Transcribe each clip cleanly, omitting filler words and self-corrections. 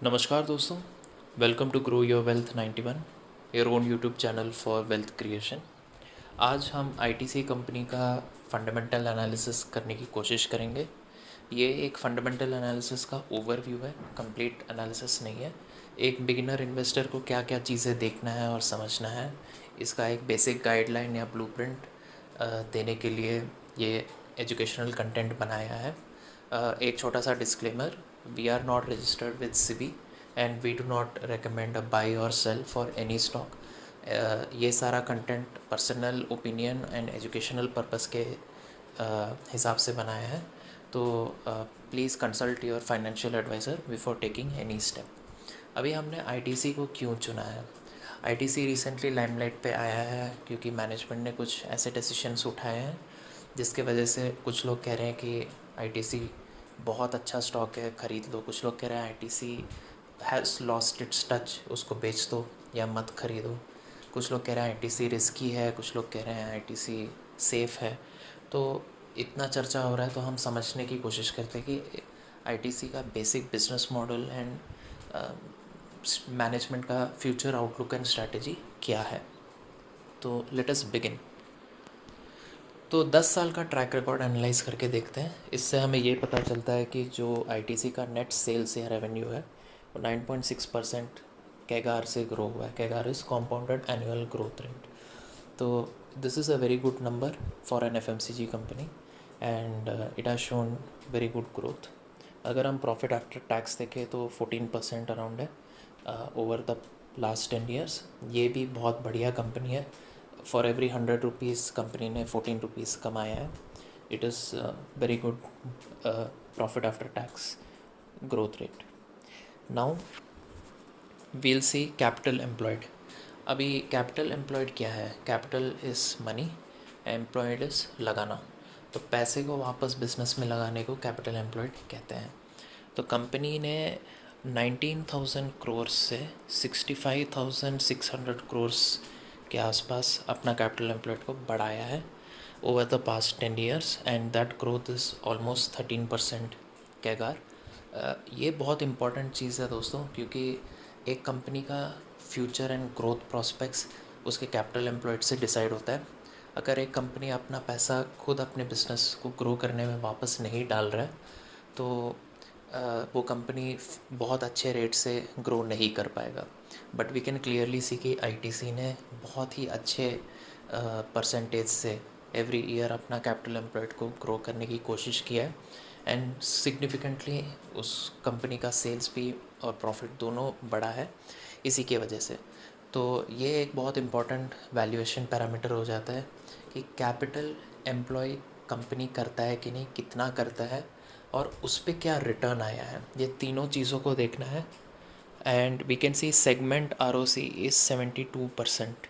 नमस्कार दोस्तों, वेलकम टू grow your wealth 91, your own YouTube channel for wealth creation. आज हम आईटीसी कंपनी का फंडामेंटल एनालिसिस करने की कोशिश करेंगे। ये एक फंडामेंटल एनालिसिस का ओवरव्यू है, कंप्लीट एनालिसिस नहीं है। एक बिगिनर इन्वेस्टर को क्या क्या चीज़ें देखना है और समझना है, इसका एक बेसिक गाइडलाइन या ब्लूप्रिंट देने के लिए ये एजुकेशनल कंटेंट बनाया है। एक छोटा सा disclaimer, we are not registered with SEBI and we do not recommend a buy or sell for any stock. ये सारा content personal opinion and educational purpose के हिसाब से बनाया है, तो please consult your financial advisor before taking any step. अभी हमने आईटीसी को क्यों चुना है? आईटीसी रिसेंटली लाइमलाइट पे आया है क्योंकि मैनेजमेंट ने कुछ ऐसे डिसीजंस उठाए हैं जिसके वजह से कुछ लोग कह रहे हैं कि आईटीसी बहुत अच्छा स्टॉक है, ख़रीद लो। कुछ लोग कह रहे हैं ITC has lost its touch, उसको बेच दो या मत ख़रीदो। कुछ लोग कह रहे हैं आईटीसी रिस्की है, कुछ लोग कह रहे हैं आईटीसी सेफ़ है। तो इतना चर्चा हो रहा है तो हम समझने की कोशिश करते हैं कि आईटीसी का basic business model and management का फ्यूचर आउटलुक एंड स्ट्रैटेजी क्या है। तो लेट अस बिगिन। तो 10 साल का ट्रैक रिकॉर्ड एनालाइज करके देखते हैं। इससे हमें ये पता चलता है कि जो आईटीसी का नेट सेल्स या रेवेन्यू है वो 9.6% कैगार से ग्रो हुआ है। CAGR is compounded annual growth rate. तो this is a very good number for an FMCG company and it has shown very good growth. अगर हम प्रॉफिट आफ्टर टैक्स देखें तो 14% अराउंड है ओवर द लास्ट 10 ईयर्स। ये भी बहुत बढ़िया कंपनी है। फॉर एवरी 100 रुपीज़ कंपनी ने 14 रुपीज़ कमाया है। It is very good profit after tax growth rate. Now we'll see capital employed. अभी कैपिटल एम्प्लॉयड क्या है? Capital is money, employed is लगाना। तो पैसे को वापस बिजनेस में लगाने को कैपिटल एम्प्लॉयड कहते हैं। तो कंपनी ने 19,000 करोड़ से 65,600 करोड़ के आसपास अपना कैपिटल एम्प्लॉयड को बढ़ाया है over the past 10 years and that growth is almost 13% कैगार। ये बहुत इम्पॉर्टेंट चीज़ है दोस्तों, क्योंकि एक कंपनी का फ्यूचर एंड ग्रोथ प्रॉस्पेक्ट्स उसके कैपिटल एम्प्लॉयड से डिसाइड होता है। अगर एक कंपनी अपना पैसा खुद अपने बिजनेस को ग्रो करने में वापस नहीं डाल रहा है तो वो कंपनी बहुत अच्छे रेट से ग्रो नहीं कर पाएगा। But we can clearly see कि आईटीसी ने बहुत ही अच्छे परसेंटेज से एवरी ईयर अपना कैपिटल एम्प्लॉयड को ग्रो करने की कोशिश किया है एंड सिग्निफिकेंटली उस कंपनी का सेल्स भी और प्रॉफिट दोनों बढ़ा है इसी के वजह से। तो ये एक बहुत इम्पॉर्टेंट वैल्यूएशन पैरामीटर हो जाता है कि कैपिटल एम्प्लॉय कंपनी करता है कि नहीं, कितना करता है और उस पर क्या रिटर्न आया है। ये तीनों चीज़ों को देखना है and we can see segment ROC is 72%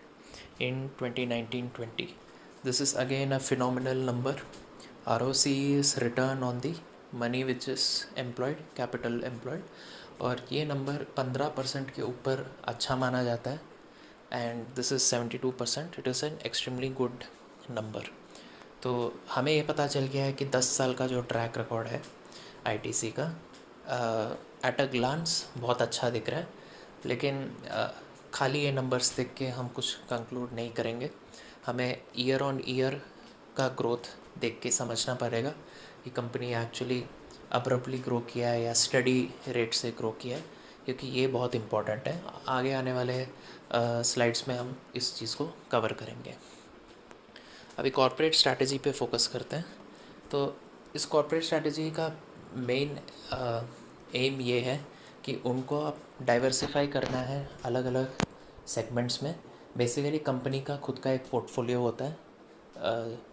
in 2019-20. This is again a phenomenal number. ROC is return on the money which is employed, capital employed, और ये नंबर 15% के ऊपर अच्छा माना जाता है and this is 72%। It is an extremely good number. तो हमें ये पता चल गया है कि 10 साल का जो ट्रैक रिकॉर्ड है आईटीसी का एट अ ग्लांस बहुत अच्छा दिख रहा है, लेकिन खाली ये नंबर्स देख के हम कुछ कंक्लूड नहीं करेंगे। हमें ईयर ऑन ईयर का ग्रोथ देख के समझना पड़ेगा कि कंपनी एक्चुअली अब्रप्टली ग्रो किया है या स्टडी रेट से ग्रो किया है, क्योंकि ये बहुत इम्पॉर्टेंट है। आगे आने वाले स्लाइड्स में हम इस चीज़ को कवर करेंगे। अभी कॉर्पोरेट स्ट्रैटेजी पे फोकस करते हैं। तो इस कॉर्पोरेट स्ट्रैटेजी का मेन एम ये है कि उनको अब डाइवर्सिफाई करना है अलग अलग सेगमेंट्स में। बेसिकली कंपनी का खुद का एक पोर्टफोलियो होता है।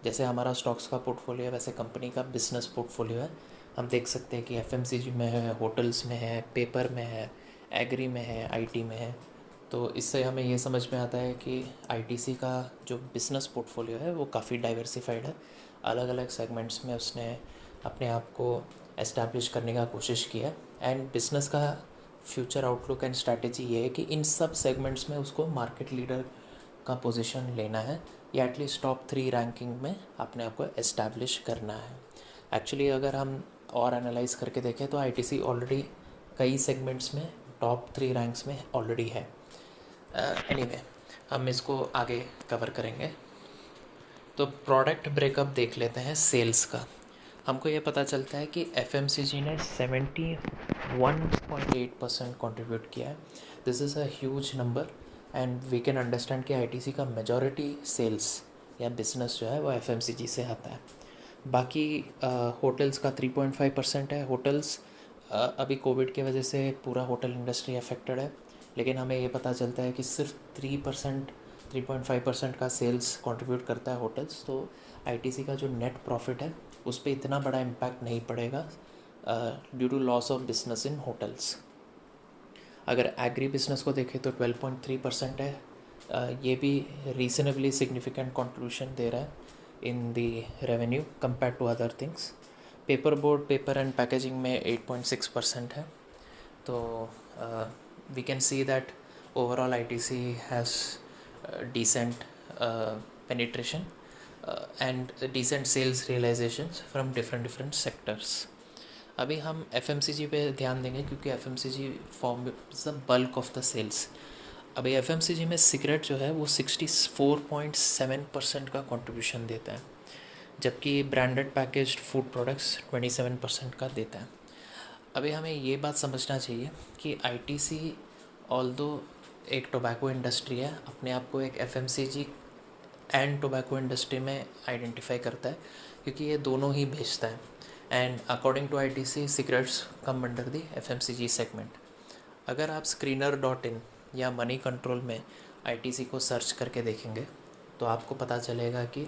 जैसे हमारा स्टॉक्स का पोर्टफोलियो है वैसे कंपनी का बिजनेस पोर्टफोलियो है। हम देख सकते हैं कि एफएमसीजी में है, होटल्स में है, पेपर में है, एग्री में है, आईटी में है। तो इससे हमें ये समझ में आता है कि आईटीसी का जो बिज़नेस पोर्टफोलियो है वो काफ़ी डाइवर्सिफाइड है। अलग अलग सेगमेंट्स में उसने अपने आप को एस्टैब्लिश करने का कोशिश किया एंड बिज़नेस का फ्यूचर आउटलुक एंड स्ट्रैटेजी ये है कि इन सब सेगमेंट्स में उसको मार्केट लीडर का पोजीशन लेना है या एटलीस्ट टॉप 3 रैंकिंग में अपने आप को एस्टैब्लिश करना है। एक्चुअली अगर हम और एनालाइज करके देखें तो आईटीसी ऑलरेडी कई सेगमेंट्स में टॉप 3 रैंक्स में ऑलरेडी है। एनीवे हम इसको आगे कवर करेंगे। तो प्रोडक्ट ब्रेकअप देख लेते हैं सेल्स का। हमको ये पता चलता है कि एफएमसीजी ने 71.8% कंट्रीब्यूट किया है। This is a huge number and we can understand कि आईटीसी का मेजॉरिटी सेल्स या बिजनेस जो है वो एफएमसीजी से आता है। बाकी होटल्स का 3.5% है। होटल्स अभी कोविड की वजह से पूरा होटल इंडस्ट्री अफेक्टेड है, लेकिन हमें ये पता चलता है कि सिर्फ 3.5% का सेल्स कंट्रीब्यूट करता है होटल्स। तो आईटीसी का जो नेट प्रॉफिट है उस पर इतना बड़ा इम्पैक्ट नहीं पड़ेगा due to loss of business in hotels. अगर एग्री बिजनेस को देखें तो 12.3% है। ये भी रीजनेबली सिग्निफिकेंट कंट्रीब्यूशन दे रहा है in the revenue compare to other things. Paper board, paper and packaging में 8.6% है। तो we can see that overall ITC has decent penetration and decent sales realizations from different sectors. अभी हम FMCG पे ध्यान देंगे क्योंकि FMCG form the bulk of the sales. अभी एफएमसीजी में सिगरेट जो है वो 64.7% का कंट्रीब्यूशन देता है, जबकि ब्रांडेड पैकेज्ड फूड प्रोडक्ट्स 27% का देता है। अभी हमें ये बात समझना चाहिए कि आईटीसी ऑल्दो एक टोबैको इंडस्ट्री है, अपने आप को एक एफएमसीजी एंड टोबैको इंडस्ट्री में आइडेंटिफाई करता है क्योंकि ये दोनों ही बेचता है। And according to ITC cigarettes come under the FMCG segment. अगर आप screener.in या मनी कंट्रोल में आईटीसी को सर्च करके देखेंगे तो आपको पता चलेगा कि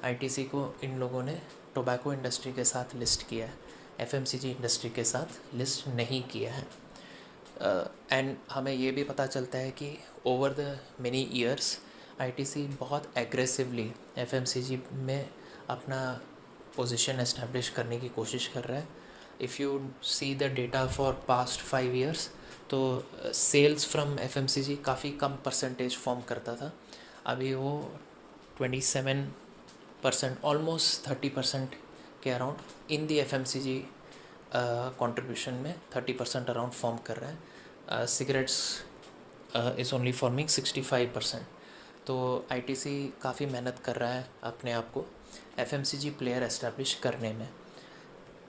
आईटीसी को इन लोगों ने टोबैको इंडस्ट्री के साथ लिस्ट किया है, एफएमसीजी इंडस्ट्री के साथ लिस्ट नहीं किया है। एंड हमें ये भी पता चलता है कि over the many years ITC बहुत एग्रेसिवली एफएमसीजी में अपना पोजीशन एस्टेब्लिश करने की कोशिश कर रहा है। If you see the data for past 5 years तो सेल्स फ्रॉम एफएमसीजी काफ़ी कम परसेंटेज फॉर्म करता था, अभी वो 27%, ऑलमोस्ट 30% के around in the FMCG contribution में 30% अराउंड फॉर्म कर रहा है। Cigarettes is only forming 65%। तो आईटीसी काफ़ी मेहनत कर रहा है अपने आप को एफएमसीजी प्लेयर एस्टेब्लिश करने में।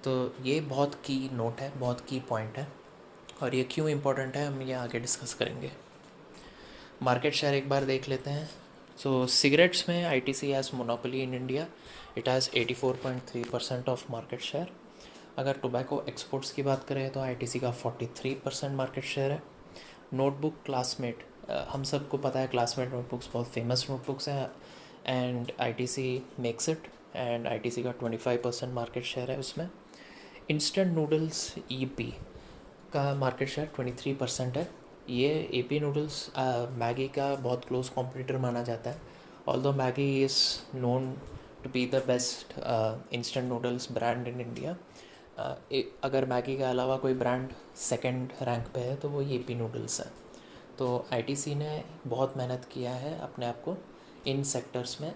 तो ये बहुत की नोट है, बहुत की पॉइंट है, और ये क्यों इम्पोर्टेंट है हम ये आगे डिस्कस करेंगे। मार्केट शेयर एक बार देख लेते हैं। सो सिगरेट्स में ITC has monopoly in India, it has 84.3% of market share. अगर टोबैको एक्सपोर्ट्स की बात करें तो आईटीसी का 43% मार्केट शेयर है। नोटबुक क्लासमेट, हम सबको पता है क्लासमेट नोटबुक्स बहुत फेमस नोटबुक्स हैं and ITC makes it, and ITC का 25% मार्केट शेयर है उसमें। इंस्टेंट नूडल्स ईपी का मार्केट शेयर 23% है। ये ईपी नूडल्स मैगी का बहुत क्लोज कॉम्पिटिटर माना जाता है, although Maggi is known to be the best instant noodles brand in India. अगर मैगी के अलावा कोई ब्रांड सेकंड रैंक पे है तो वो ईपी नूडल्स है। तो आईटीसी ने बहुत मेहनत किया है अपने आप को इन सेक्टर्स में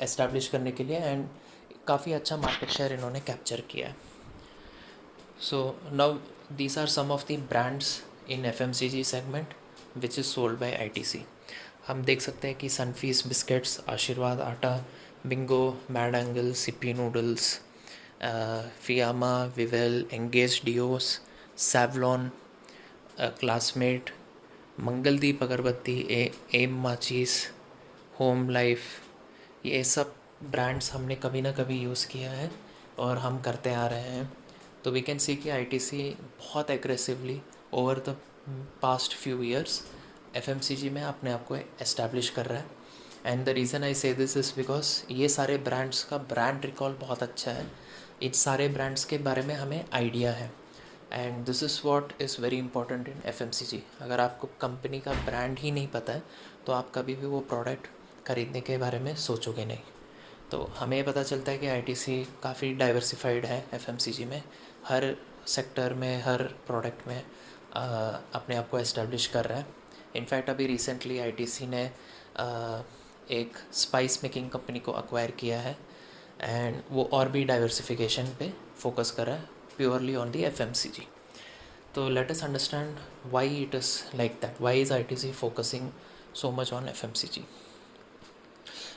एस्टैब्लिश करने के लिए एंड काफ़ी अच्छा मार्केट शेयर इन्होंने कैप्चर किया है। So now these are some of the brands in FMCG segment which is sold by ITC. हम देख सकते हैं कि Sunfeast biscuits, Aashirvaad atta, Bingo, Mad Angles, सिप्पी noodles, Fiama, Vivel, Engage deos, Savlon, Classmate, Mangaldeep agarbatti, Aim माचीस, home life, ये सब ब्रांड्स हमने कभी ना कभी यूज़ किया है और हम करते आ रहे हैं। तो वी कैन सी कि आईटीसी बहुत aggressively over the past few years FMCG में अपने आप को एस्टैब्लिश कर रहा है। एंड द रीज़न आई से दिस इज़ बिकॉज ये सारे ब्रांड्स का ब्रांड रिकॉल बहुत अच्छा है, इन सारे ब्रांड्स के बारे में हमें आइडिया है, and this is what is very important in FMCG. अगर आपको कंपनी का ब्रांड ही नहीं पता है तो आप कभी भी वो प्रोडक्ट खरीदने के बारे में सोचोगे नहीं। तो हमें पता चलता है कि आईटीसी काफ़ी डाइवर्सिफाइड है एफएमसीजी में, हर सेक्टर में, हर प्रोडक्ट में अपने आप को एस्टेब्लिश कर रहा है। इनफैक्ट अभी रिसेंटली आईटीसी ने एक स्पाइस मेकिंग कंपनी को अक्वायर किया है एंड वो और भी डाइवर्सिफिकेशन पे फोकस कर रहा है प्योरली ऑन दी एफएमसीजी। तो let us understand why it is like that, why is ITC focusing so much on FMCG.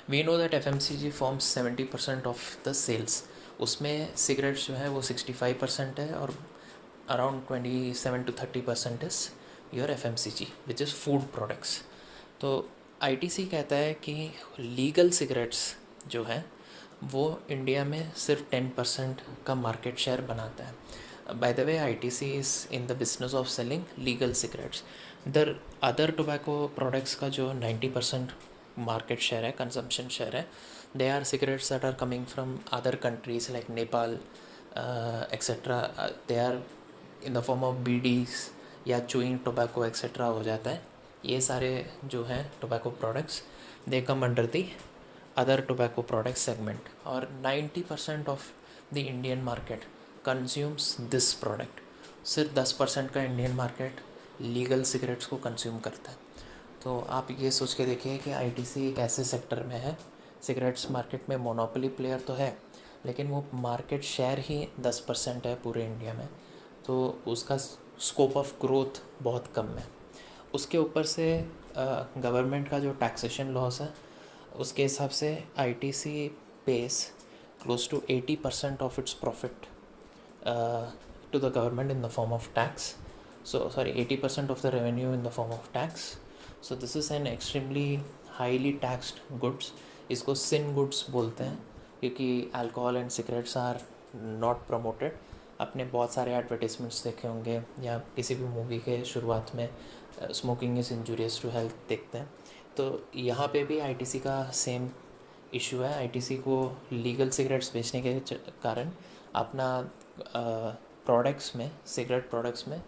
We know that FMCG forms 70% of the sales. उसमें cigarettes जो है वो 65% है और around 27 to 30% is your FMCG which is food products. तो आईटीसी कहता है कि लीगल सिगरेट्स जो है वो इंडिया में सिर्फ 10% का मार्केट शेयर बनाता है. By the way ITC is in the business of selling legal cigarettes. इधर अदर टोबैको प्रोडक्ट्स का जो 90% मार्केट शेयर है, कंजम्पशन शेयर है, they are cigarettes that are coming from other countries like Nepal etcetera. They are in the form of bidis या chewing tobacco etcetera हो जाता है. ये सारे जो हैं tobacco products they come under the other tobacco product segment. और 90% of the Indian market consumes this product. सिर्फ 10% का इंडियन मार्केट लीगल सिगरेट्स को कंज्यूम करता है. तो आप ये सोच के देखिए कि आईटीसी एक ऐसे सेक्टर में है, सिगरेट्स मार्केट में मोनोपोली प्लेयर तो है लेकिन वो मार्केट शेयर ही 10% है पूरे इंडिया में. तो उसका स्कोप ऑफ ग्रोथ बहुत कम है. उसके ऊपर से गवर्नमेंट का जो टैक्सेशन लॉस है उसके हिसाब से ITC pays close to 80% of its profit to the government in the form of tax. So sorry, 80% of the revenue in the form of tax. So this is an extremely highly taxed goods. इसको sin goods बोलते हैं क्योंकि alcohol and cigarettes are not promoted. आपने बहुत सारे advertisements देखे होंगे या किसी भी मूवी के शुरुआत में smoking is injurious to health देखते हैं. तो यहाँ पे भी आईटीसी का सेम इशू है. आईटीसी को लीगल सिगरेट्स बेचने के कारण अपना प्रोडक्ट्स में, सिगरेट प्रोडक्ट्स में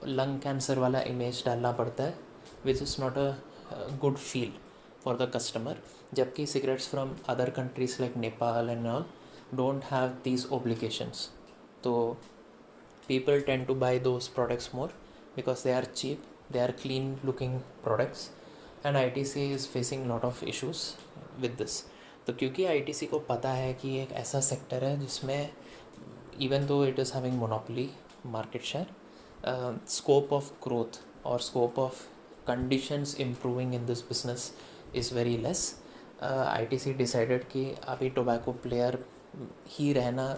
लंग कैंसर वाला इमेज डालना पड़ता है which is not a good feel for the customer. जबकि cigarettes from other countries like Nepal and all don't have these obligations. तो people tend to buy those products more because they are cheap, they are clean looking products, and ITC is facing lot of issues with this. तो क्योंकि ITC को पता है कि एक ऐसा sector है जिसमें even though it is having monopoly market share, scope of growth or scope of conditions improving in this business is very less. ITC decided कि अभी टोबैको प्लेयर ही रहना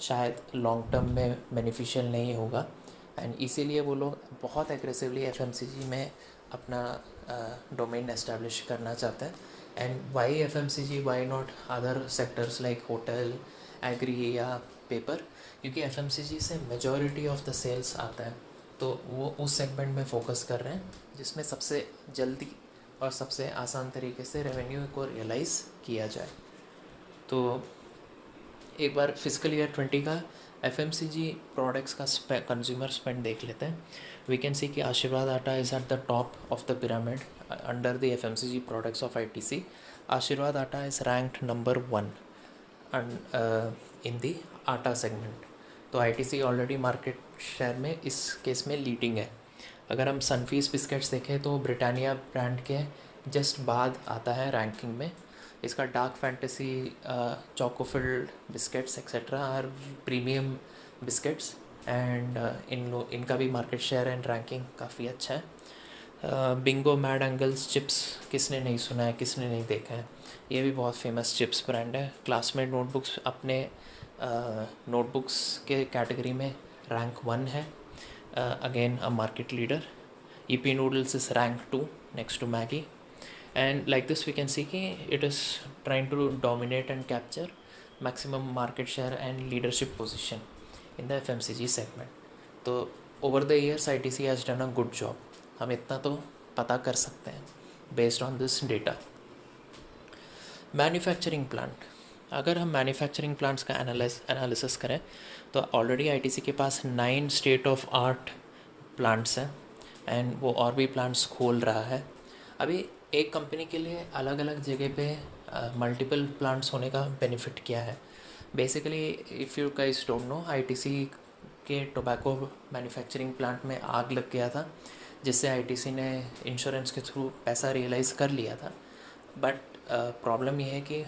शायद लॉन्ग टर्म में बेनिफिशियल नहीं होगा एंड इसीलिए वो लोग बहुत एग्रेसिवली एफएमसीजी में अपना डोमेन एस्टेब्लिश करना चाहते हैं. And why FMCG, why not other sectors like hotel, agri या पेपर? क्योंकि एफएमसीजी से मेजॉरिटी ऑफ द सेल्स आता है. तो वो उस सेगमेंट में फोकस कर रहे हैं जिसमें सबसे जल्दी और सबसे आसान तरीके से रेवेन्यू को रियलाइज़ किया जाए. तो एक बार फिजिकल ईयर 20 का एफएमसीजी प्रोडक्ट्स का कंज्यूमर स्पेंड देख लेते हैं. वी कैन सी कि आशीर्वाद आटा is at the top of the pyramid under the FMCG products of ITC. आशीर्वाद आटा is ranked number 1 in the आटा सेगमेंट. तो आईटीसी ऑलरेडी मार्केट शेयर में इस केस में लीडिंग है. अगर हम सनफीस्ट बिस्किट्स देखें तो ब्रिटानिया ब्रांड के जस्ट बाद आता है रैंकिंग में. इसका dark fantasy, choco filled biscuits etcetera are premium biscuits and इनका भी मार्केट शेयर एंड रैंकिंग काफ़ी अच्छा है. बिंगो मैड एंगल्स चिप्स किसने नहीं सुना है, किसने नहीं देखा है? ये भी बहुत फेमस चिप्स ब्रांड है. क्लासमेट नोटबुक्स अपने नोटबुक्स के कैटेगरी में रैंक 1 है, again a market leader. Yippee noodles is rank 2 next to Maggi. And like this we can see कि it is trying to dominate and capture maximum market share and leadership position in the FMCG segment. तो over the years ITC has done a good job. हम इतना तो पता कर सकते हैं based on this data. Manufacturing plant, अगर हम मैन्युफैक्चरिंग प्लांट्स का एनालिसिस करें तो ऑलरेडी आईटीसी के पास 9 स्टेट ऑफ आर्ट प्लांट्स हैं एंड वो और भी प्लांट्स खोल रहा है. अभी एक कंपनी के लिए अलग अलग जगह पे मल्टीपल प्लांट्स होने का बेनिफिट क्या है? Basically if you guys don't know, ITC के टोबैको मैन्युफैक्चरिंग प्लांट में आग लग गया था जिससे आईटीसी ने इंश्योरेंस के थ्रू पैसा रियलाइज़ कर लिया था. बट प्रॉब्लम ये है कि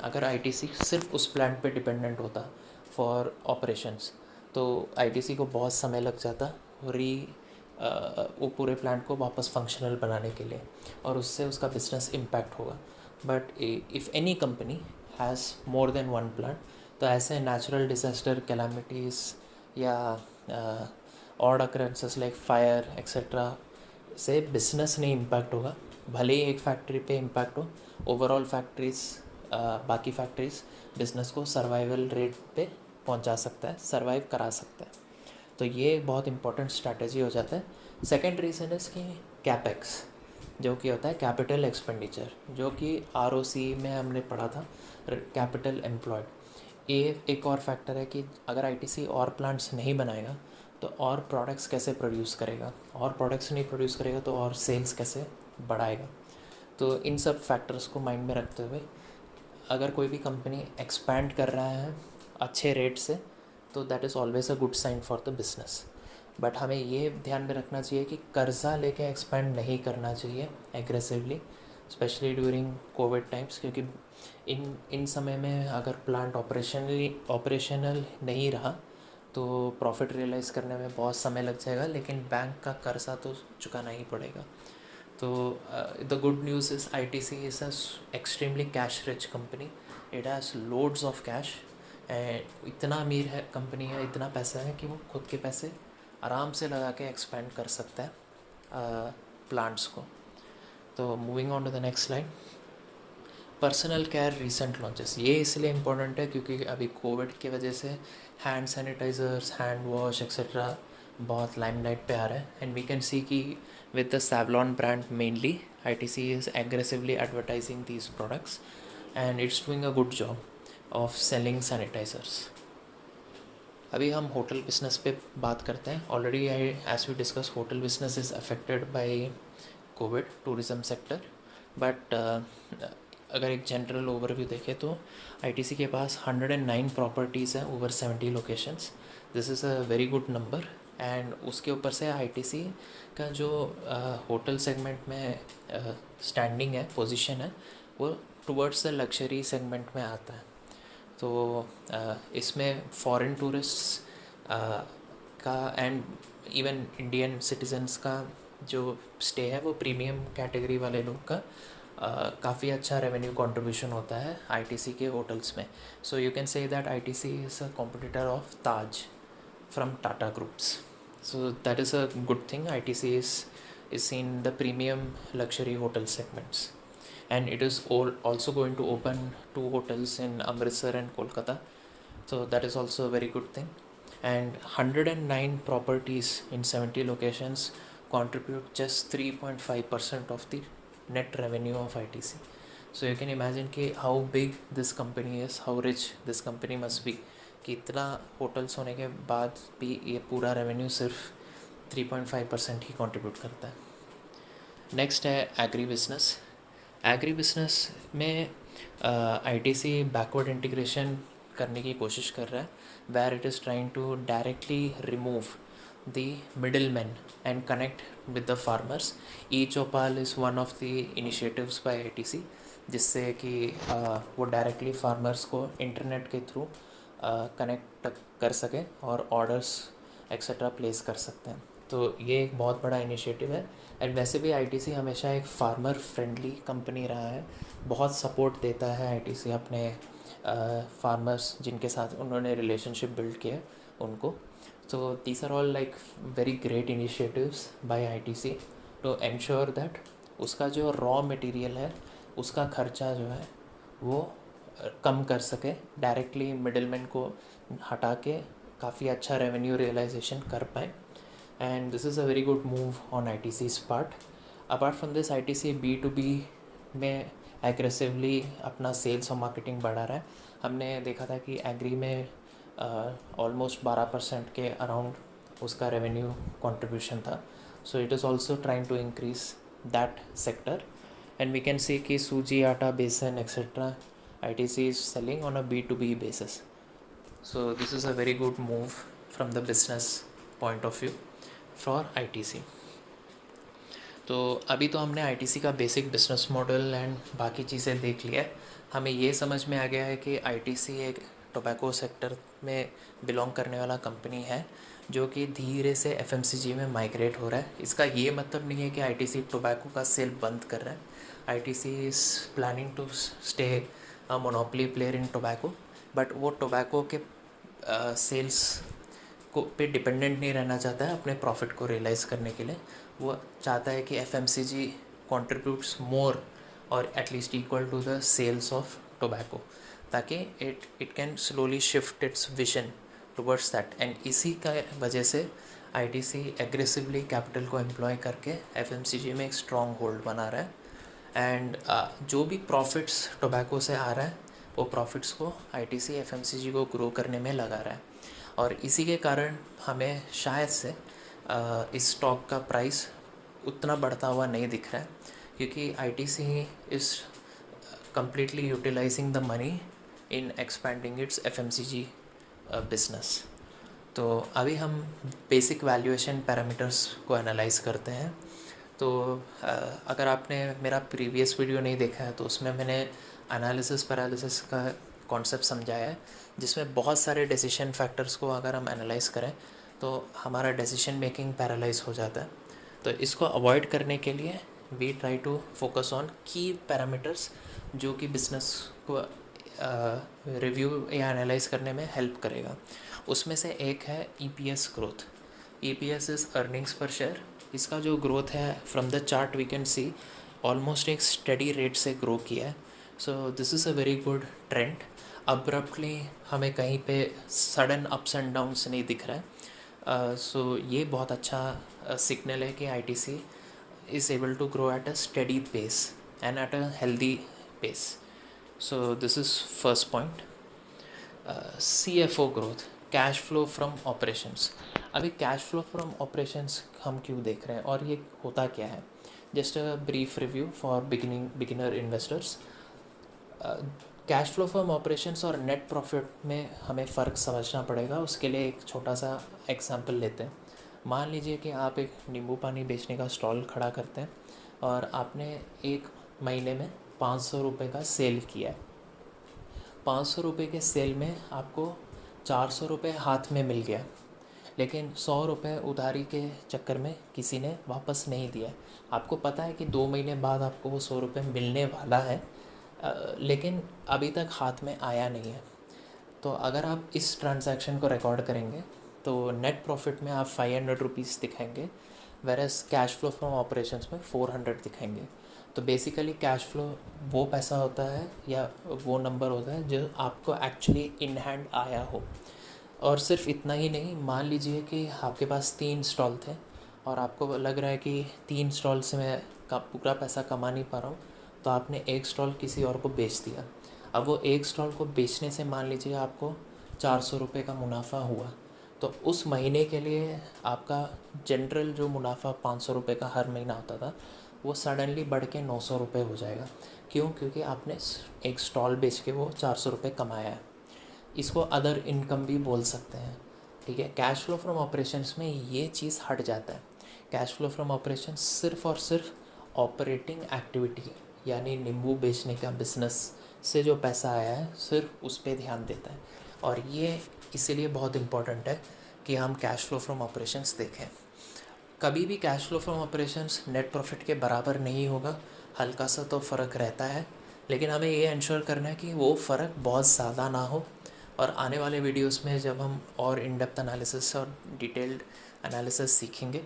अगर आईटीसी सिर्फ उस प्लांट पे डिपेंडेंट होता फॉर ऑपरेशंस तो आईटीसी को बहुत समय लग जाता वो पूरे प्लांट को वापस फंक्शनल बनाने के लिए, और उससे उसका बिजनेस इम्पैक्ट होगा। But if any company has more than one plant, तो ऐसे नेचुरल डिजास्टर कैलामिटीज़ या odd occurrences like fire etcetera से बिजनेस नहीं इम्पैक्ट होगा। भले ही एक फैक्ट्री पे इम्पैक्ट हो, ओवरऑल फैक्ट्रीज बाकी फैक्ट्रीज बिजनेस को सर्वाइवल रेट पे पहुंचा सकता है, सर्वाइव करा सकता है। तो ये बहुत इंपॉर्टेंट स्ट्रैटेजी हो जाता है। सेकेंड रीज़न है कि कैपेक्स, जो कि होता है कैपिटल एक्सपेंडिचर, जो कि आरओसी में हमने पढ़ा था, कैपिटल एम्प्लॉयड। ये एक और फैक्टर है कि अगर आईटीसी और प्लांट्स नहीं बनाएगा तो और प्रोडक्ट्स कैसे प्रोड्यूस करेगा, और प्रोडक्ट्स नहीं प्रोड्यूस करेगा तो और सेल्स कैसे बढ़ाएगा। तो इन सब फैक्टर्स को माइंड में रखते हुए अगर कोई भी कंपनी एक्सपैंड कर रहा है अच्छे रेट से, तो that is always a good sign for the business. But हमें ये ध्यान में रखना चाहिए कि कर्ज़ा लेके एक्सपैंड नहीं करना चाहिए aggressively, specially during Covid times, क्योंकि इन समय में अगर प्लांट ऑपरेशनल नहीं रहा तो प्रॉफिट रियलाइज़ करने में बहुत समय लग जाएगा, लेकिन बैंक का कर्जा तो चुकाना ही पड़ेगा। तो the good news is ITC is a extremely cash rich company. It has loads of cash, and इतना अमीर है कंपनी है, इतना पैसा है कि वो खुद के पैसे आराम से लगा के एक्सपेंड कर सकता है प्लांट्स को। तो moving on to the next slide, personal care recent launches. ये इसलिए इम्पोर्टेंट है क्योंकि अभी कोविड की वजह से hand sanitisers, hand wash etcetera बहुत लाइमलाइट पे आ रहा है, एंड वी कैन सी कि with the Savlon brand mainly ITC is aggressively advertising these products, and it's doing a good job of selling sanitisers. अभी हम होटल बिजनेस पे बात करते हैं। Already as we discuss, hotel business is affected by covid, tourism sector. But अगर एक general overview देखें तो आईटीसी के पास 109 प्रॉपर्टीज़ हैं, over 70 locations. This is a very good number, and उसके ऊपर से आईटीसी का जो होटल सेगमेंट में स्टैंडिंग है, पोजीशन है, वो टुवर्ड्स द लग्जरी सेगमेंट में आता है। तो इसमें फॉरेन टूरिस्ट्स का एंड इवन इंडियन सिटीजन्स का जो स्टे है वो प्रीमियम कैटेगरी वाले लोग का काफ़ी अच्छा रेवेन्यू कंट्रीब्यूशन होता है आईटीसी के होटल्स में। So you can say that ITC is a competitor of Taj from Tata groups. So that is a good thing. ITC is in the premium luxury hotel segments, and it is also going to open 2 hotels in Amritsar and Kolkata, so that is also a very good thing. And 109 properties in 70 locations contribute just 3.5% of the net revenue of ITC. So you can imagine कि how big this company is, how rich this company must be, कि इतना hotels होने के बाद भी ये पूरा revenue सिर्फ 3.5% ही कंट्रीब्यूट करता है। नेक्स्ट है एग्री बिजनेस। एग्री बिजनेस में आईटीसी बैकवर्ड इंटीग्रेशन करने की कोशिश कर रहा है, where it is trying to directly remove the middle man and connect with the farmers. E Choupal is one of the initiatives by ITC, जिससे कि वो डायरेक्टली फार्मर्स को इंटरनेट के थ्रू कनेक्ट कर सकें और ऑर्डर्स एक्सेट्रा प्लेस कर सकते हैं। तो ये एक बहुत बड़ा इनिशिएटिव है, एंड वैसे भी आईटीसी हमेशा एक फार्मर फ्रेंडली कंपनी रहा है। बहुत सपोर्ट देता है आईटीसी अपने फार्मर्स जिनके साथ उन्होंने रिलेशनशिप बिल्ड किया है उनको। तो these are all like very great initiatives by ITC to ensure that उसका जो रॉ मटेरियल है उसका खर्चा जो है वो कम कर सके, डायरेक्टली मिडलमैन को हटा के काफ़ी अच्छा रेवेन्यू रियलाइजेशन कर पाए, and this is a very good move on ITC's part. Apart from this, ITC B2B में एग्रेसिवली अपना सेल्स और मार्केटिंग बढ़ा रहा है। हमने देखा था कि एग्री में ऑलमोस्ट 12% के अराउंड उसका रेवेन्यू कंट्रीब्यूशन था। So it is also trying to increase that sector, and we can see कि सूजी, आटा, बेसन etcetera ITC is selling on a B2B basis. So this is a very good move from the business point of view for ITC. तो अभी तो हमने ITC का basic business model and बाकी चीज़ें देख लिया है। हमें ये समझ में आ गया है कि आईटीसी एक टोबैको सेक्टर में बिलोंग करने वाला कंपनी है जो कि धीरे से एफएमसीजी में माइग्रेट हो रहा है। इसका ये मतलब नहीं है कि आईटीसी टोबैको का सेल बंद कर रहा है। ITC is planning to stay a monopoly player in tobacco, but वो टोबैको के सेल्स को पे डिपेंडेंट नहीं रहना चाहता है अपने प्रॉफिट को रियलाइज़ करने के लिए। वो चाहता है कि एफएमसीजी कंट्रीब्यूट्स मोर और at least equal to the sales of tobacco, ताकि it can slowly shift its vision towards that. And इसी का वजह से आईटीसी एग्रेसिवली कैपिटल को एम्प्लॉय करके एफएमसीजी में एक स्ट्रॉन्ग होल्ड बना रहा है। एंड जो भी प्रॉफिट्स टोबैको से आ रहा है वो प्रॉफिट्स को आईटीसी एफएमसीजी को ग्रो करने में लगा रहा है। और इसी के कारण हमें शायद से इस स्टॉक का प्राइस उतना बढ़ता हुआ नहीं दिख रहा है, क्योंकि ITC is completely utilizing the money in expanding its FMCG business। तो अभी हम बेसिक वैल्यूएशन पैरामीटर्स को एनालाइज करते हैं। तो अगर आपने मेरा प्रीवियस वीडियो नहीं देखा है तो उसमें मैंने एनालिसिस पैरालिसिस का कॉन्सेप्ट समझाया है, जिसमें बहुत सारे डिसीजन फैक्टर्स को अगर हम एनालाइज करें तो हमारा डिसीजन मेकिंग पैरालाइज हो जाता है। तो इसको अवॉइड करने के लिए we try to focus on key parameters जो कि बिज़नेस को रिव्यू या एनालाइज करने में हेल्प करेगा। उसमें से एक है EPS growth. EPS is earnings per share. इसका जो ग्रोथ है from the chart we can see almost एक स्टडी रेट से ग्रो किया है। So this is a very good trend. Abruptly हमें कहीं पे सडन अप्स एंड डाउन्स नहीं दिख रहा है। सो ये बहुत अच्छा सिग्नल है कि ITC is able to grow at a steady pace and at a healthy pace. So this is first point. CFO growth, cash flow from operations। अभी cash flow from operations हम क्यों देख रहे हैं और ये होता क्या है? Just a brief review for beginner investors। Cash flow from operations और नेट प्रॉफिट में हमें फ़र्क समझना पड़ेगा। उसके लिए एक छोटा सा एग्जांपल लेते हैं। मान लीजिए कि आप एक नींबू पानी बेचने का स्टॉल खड़ा करते हैं और आपने एक महीने में 500 रुपये का सेल किया है। 500 रुपये के सेल में आपको 400 रुपये हाथ में मिल गया, लेकिन 100 रुपये उधारी के चक्कर में किसी ने वापस नहीं दिया। आपको पता है कि 2 महीने बाद आपको वो 100 रुपये मिलने वाला है, लेकिन अभी तक हाथ में आया नहीं है। तो अगर आप इस ट्रांजैक्शन को रिकॉर्ड करेंगे तो नेट प्रॉफिट में आप 500 रुपीज़ दिखाएंगे, versus cash flow from operations में 400 दिखाएंगे। तो बेसिकली कैश फ्लो वो पैसा होता है या वो नंबर होता है जो आपको एक्चुअली इन हैंड आया हो। और सिर्फ इतना ही नहीं, मान लीजिए कि आपके पास 3 स्टॉल थे और आपको लग रहा है कि 3 स्टॉल से मैं पूरा पैसा कमा नहीं पा रहा हूँ, तो आपने एक स्टॉल किसी और को बेच दिया। अब वो एक स्टॉल को बेचने से मान लीजिए आपको 400 रुपये का मुनाफा हुआ, तो उस महीने के लिए आपका जनरल जो मुनाफा 500 रुपये का हर महीना होता था वो सडनली बढ़ के 900 रुपये हो जाएगा। क्यों? क्योंकि आपने एक स्टॉल बेच के वो 400 रुपये कमाया है। इसको अदर इनकम भी बोल सकते हैं, ठीक है। कैश फ्लो फ्रॉम ऑपरेशंस में ये चीज़ हट जाता है। कैश फ्लो फ्रॉम ऑपरेशंस सिर्फ और सिर्फ ऑपरेटिंग एक्टिविटी यानी नींबू बेचने का बिजनेस से जो पैसा आया है सिर्फ उस पर ध्यान देता है। और ये इसीलिए बहुत इम्पॉर्टेंट है कि हम कैश फ्लो फ्रॉम ऑपरेशंस देखें। कभी भी cash flow from operations net profit के बराबर नहीं होगा, हल्का सा तो फ़र्क रहता है, लेकिन हमें ये इंश्योर करना है कि वो फ़र्क बहुत ज़्यादा ना हो। और आने वाले वीडियोस में जब हम और इन डेप्थ एनालिसिस और डिटेल्ड एनालिसिस सीखेंगे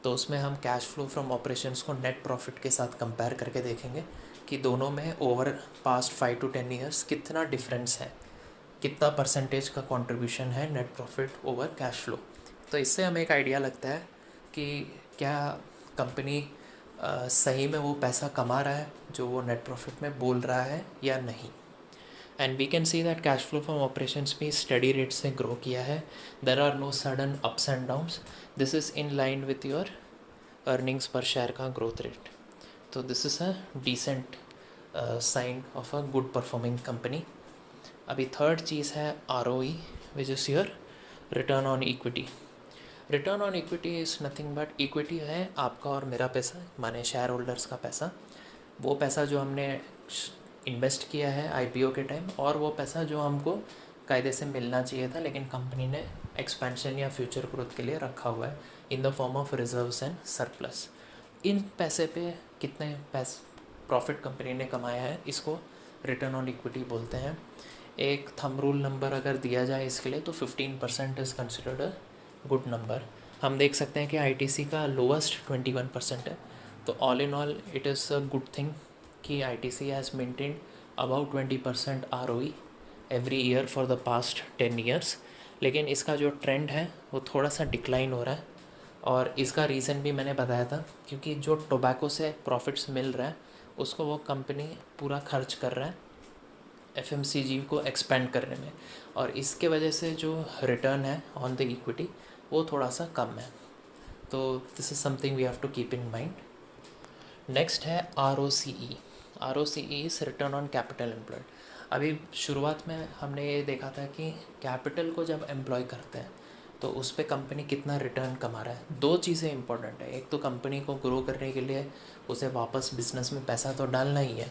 तो उसमें हम कैश फ्लो फ्रॉम ऑपरेशंस को नेट प्रॉफिट के साथ कंपेयर करके देखेंगे कि दोनों में ओवर पास्ट 5 to 10 ईयर्स कितना डिफरेंस है, कितना परसेंटेज का कंट्रीब्यूशन है net profit over cash flow. तो इससे हमें एक आइडिया लगता है कि क्या कंपनी सही में वो पैसा कमा रहा है जो वो नेट प्रॉफिट में बोल रहा है या नहीं। And we can see that cash flow from operations भी स्टडी रेट से ग्रो किया है। There are no sudden ups and downs. This is in line with your earnings per share का ग्रोथ रेट। तो this is a decent sign of a good performing company. अभी third चीज़ है ROE, which is your return on equity. Return on equity is nothing but equity है आपका और मेरा पैसा, माने शेयर होल्डर्स का पैसा। वो पैसा जो हमने इन्वेस्ट किया है IPO के टाइम, और वो पैसा जो हमको कायदे से मिलना चाहिए था, लेकिन कंपनी ने एक्सपेंशन या फ्यूचर ग्रोथ के लिए रखा हुआ है in the form of reserves and surplus. इन पैसे पे कितने पैसे प्रॉफिट कंपनी ने कमाया है, इसको रिटर्न ऑन इक्विटी बोलते हैं। एक थंब रूल नंबर अगर दिया जाए इसके लिए तो 15% is considered a good number. हम देख सकते हैं कि आईटीसी का लोवेस्ट 21% है। तो all in all it is a good thing कि ITC has maintained about 20% ROE every year for the past 10 years. लेकिन इसका जो ट्रेंड है वो थोड़ा सा डिक्लाइन हो रहा है, और इसका रीज़न भी मैंने बताया था, क्योंकि जो टोबैको से प्रॉफिट्स मिल रहा है उसको वो कंपनी पूरा खर्च कर रहा है एफएमसीजी को एक्सपेंड करने में, और इसके वजह से जो रिटर्न है ऑन द इक्विटी वो थोड़ा सा कम है। तो this is something we have to keep in mind. Next है ROCE। ROCE is return on capital employed. अभी शुरुआत में हमने ये देखा था कि कैपिटल को जब एम्प्लॉय करते हैं तो उस पर कंपनी कितना रिटर्न कमा रहा है। दो चीज़ें इंपॉर्टेंट है, एक तो कंपनी को ग्रो करने के लिए उसे वापस बिजनेस में पैसा तो डालना ही है,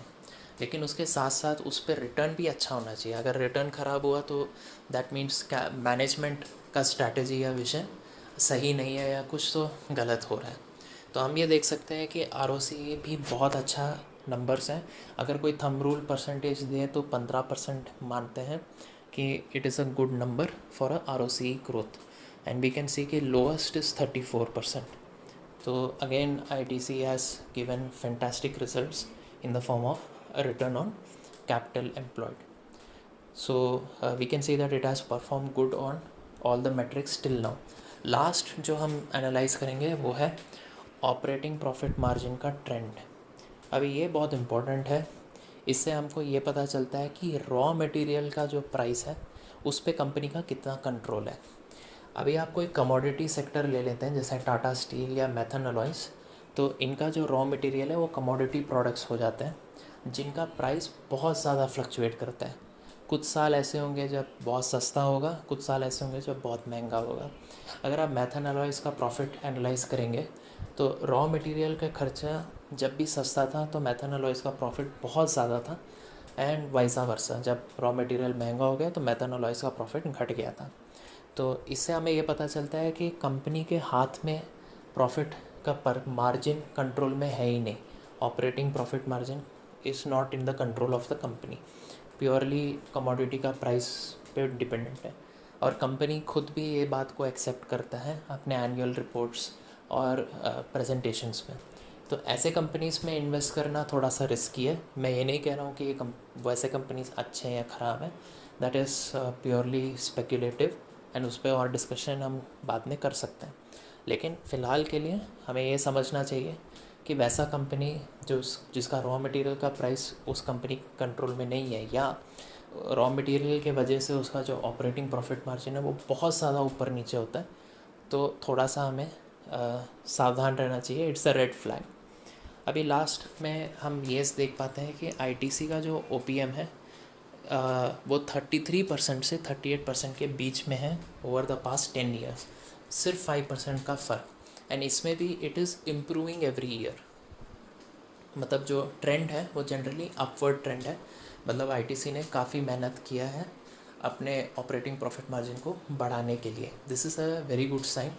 लेकिन उसके साथ साथ उस पर रिटर्न भी अच्छा होना चाहिए। अगर रिटर्न ख़राब हुआ तो दैट मीन्स मैनेजमेंट का स्ट्रैटेजी या विजन सही नहीं है या कुछ तो गलत हो रहा है। तो हम ये देख सकते हैं कि ROCE भी बहुत अच्छा नंबर्स हैं। अगर कोई थंब रूल परसेंटेज दे तो 15% मानते हैं कि it is a good number for a ROCE growth, and we can see कि लोएस्ट इज़ 34%। तो again ITC has given fantastic results in the form of a return on capital employed. So we can say that it has performed good on all the metrics till now. Last जो हम analyse करेंगे वो है operating profit margin का trend. अभी ये बहुत important है, इससे हमको ये पता चलता है कि रॉ मटेरियल का जो प्राइस है उस पर कंपनी का कितना कंट्रोल है। अभी आप कोई कमोडिटी सेक्टर ले लेते हैं जैसे टाटा स्टील या मैथन अलॉयज़, तो इनका जो रॉ मटेरियल है वो कमोडिटी प्रोडक्ट्स हो जाते हैं जिनका प्राइस बहुत ज़्यादा फ्लक्चुएट करता है। कुछ साल ऐसे होंगे जब बहुत सस्ता होगा, कुछ साल ऐसे होंगे जब बहुत महंगा होगा। अगर आप मैथन अलॉयज़ का प्रॉफिट एनालाइज करेंगे तो रॉ मटेरियल का खर्चा जब भी सस्ता था तो मैथन अलॉयज़ का प्रॉफिट बहुत ज़्यादा था, एंड वाइसा वर्सा जब रॉ मटेरियल महंगा हो गया तो मैथन अलॉयज़ का प्रॉफिट घट गया था। तो इससे हमें ये पता चलता है कि कंपनी के हाथ में प्रॉफिट का पर मार्जिन कंट्रोल में है ही नहीं। Operating profit margin is not in the control of the company, purely commodity का प्राइस पे डिपेंडेंट है। और कंपनी खुद भी ये बात को एक्सेप्ट करता है अपने एनुअल रिपोर्ट्स और प्रेजेंटेशंस में। तो ऐसे कंपनीज़ में इन्वेस्ट करना थोड़ा सा रिस्की है। मैं ये नहीं कह रहा हूँ कि ये वैसे कंपनीज अच्छे हैं या ख़राब हैं, that is purely speculative, and उस पर और डिस्कशन हम बाद में कर सकते हैं। लेकिन फ़िलहाल के लिए हमें ये समझना चाहिए कि वैसा कंपनी जिसका रॉ मटेरियल का प्राइस उस कंपनी कंट्रोल में नहीं है, या रॉ मटेरियल के वजह से उसका जो ऑपरेटिंग प्रॉफिट मार्जिन है वो बहुत ज़्यादा ऊपर नीचे होता है, तो थोड़ा सा हमें सावधान रहना चाहिए। It's a red flag. अभी लास्ट में हम ये देख पाते हैं कि आईटीसी का जो ओपीएम है वो 33% से 38% के बीच में है ओवर द पास्ट 10 ईयर्स, सिर्फ 5% का फ़र्क, एंड इसमें भी it is improving every year. मतलब जो ट्रेंड है वो जनरली अपवर्ड ट्रेंड है, मतलब आईटीसी ने काफ़ी मेहनत किया है अपने ऑपरेटिंग प्रॉफिट मार्जिन को बढ़ाने के लिए। This is a very good sign,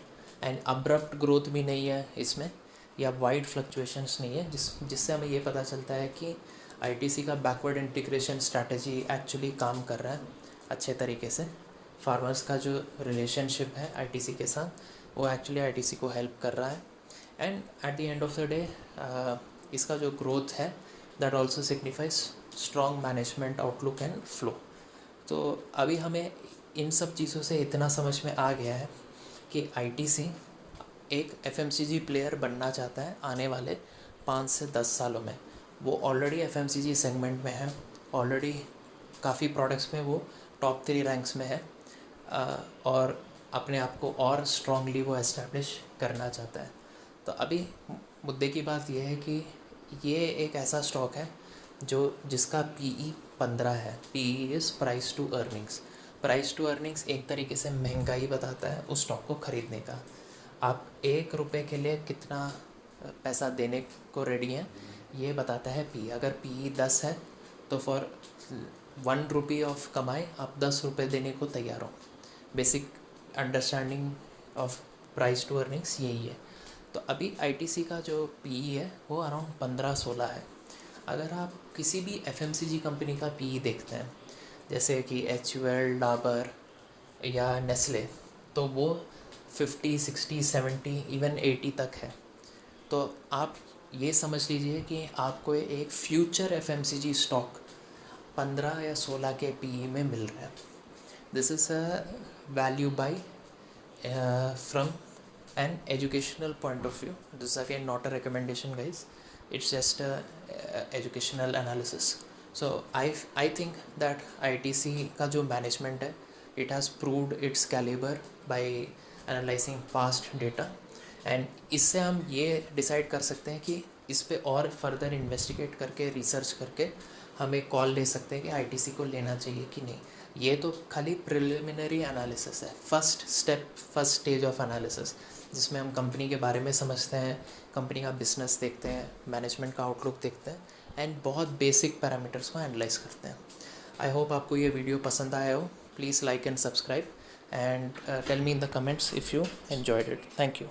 and abrupt growth भी नहीं है इसमें, या वाइड फ्लक्चुएशंस नहीं है, जिससे हमें ये पता चलता है कि आईटीसी का बैकवर्ड इंटीग्रेशन स्ट्रैटेजी एक्चुअली काम कर रहा है अच्छे तरीके से। फार्मर्स का जो रिलेशनशिप है आईटीसी के साथ वो एक्चुअली आईटीसी को हेल्प कर रहा है, and at the end of the day इसका जो ग्रोथ है that also signifies strong management outlook and flow. तो अभी हमें इन सब चीज़ों से इतना समझ में आ गया है कि आईटीसी एक एफएमसीजी प्लेयर बनना चाहता है आने वाले 5 से 10 सालों में। वो ऑलरेडी एफएमसीजी सेगमेंट में है, ऑलरेडी काफ़ी प्रोडक्ट्स में वो टॉप 3 रैंक्स में है, और अपने आप को और स्ट्रांगली वो एस्टेब्लिश करना चाहता है। तो अभी मुद्दे की बात यह है कि ये एक ऐसा स्टॉक है जिसका पीई 15 है। PE is price to earnings. Price to earnings एक तरीके से महंगाई बताता है उस स्टॉक को ख़रीदने का। आप 1 रुपये के लिए कितना पैसा देने को रेडी हैं ये बताता है पी। अगर पीई 10 है तो फॉर 1 रुपी ऑफ कमाए, आप 10 रुपये देने को तैयार हो। Basic understanding of price to earnings यही है। तो अभी आईटीसी का जो पीई है वो अराउंड 15-16 है। अगर आप किसी भी एफएमसीजी कंपनी का पीई देखते हैं, जैसे कि एचयूएल, डाबर या नेस्ले, तो वो 50, 60, 70, इवन 80 तक है। तो आप ये समझ लीजिए कि आपको एक फ्यूचर एफएमसीजी स्टॉक 15 या 16 के पीई में मिल रहा है। This is a value by from an educational point of view. This is again not a recommendation, guys. It's just a educational analysis. So I think that ITC का जो management है, it has proved its caliber by analyzing past data, and इससे हम ये decide कर सकते हैं कि इस पे और further investigate करके research करके हम एक कॉल ले सकते हैं कि आईटीसी को लेना चाहिए कि नहीं। ये तो खाली प्रिलिमिनरी एनालिसिस है, फर्स्ट स्टेज ऑफ एनालिसिस, जिसमें हम कंपनी के बारे में समझते हैं, कंपनी का बिजनेस देखते हैं, मैनेजमेंट का आउटलुक देखते हैं, एंड बहुत बेसिक पैरामीटर्स को एनालाइज करते हैं। आई होप आपको ये वीडियो पसंद आया हो। Please like and subscribe, and tell me in the comments if you enjoyed it. Thank you.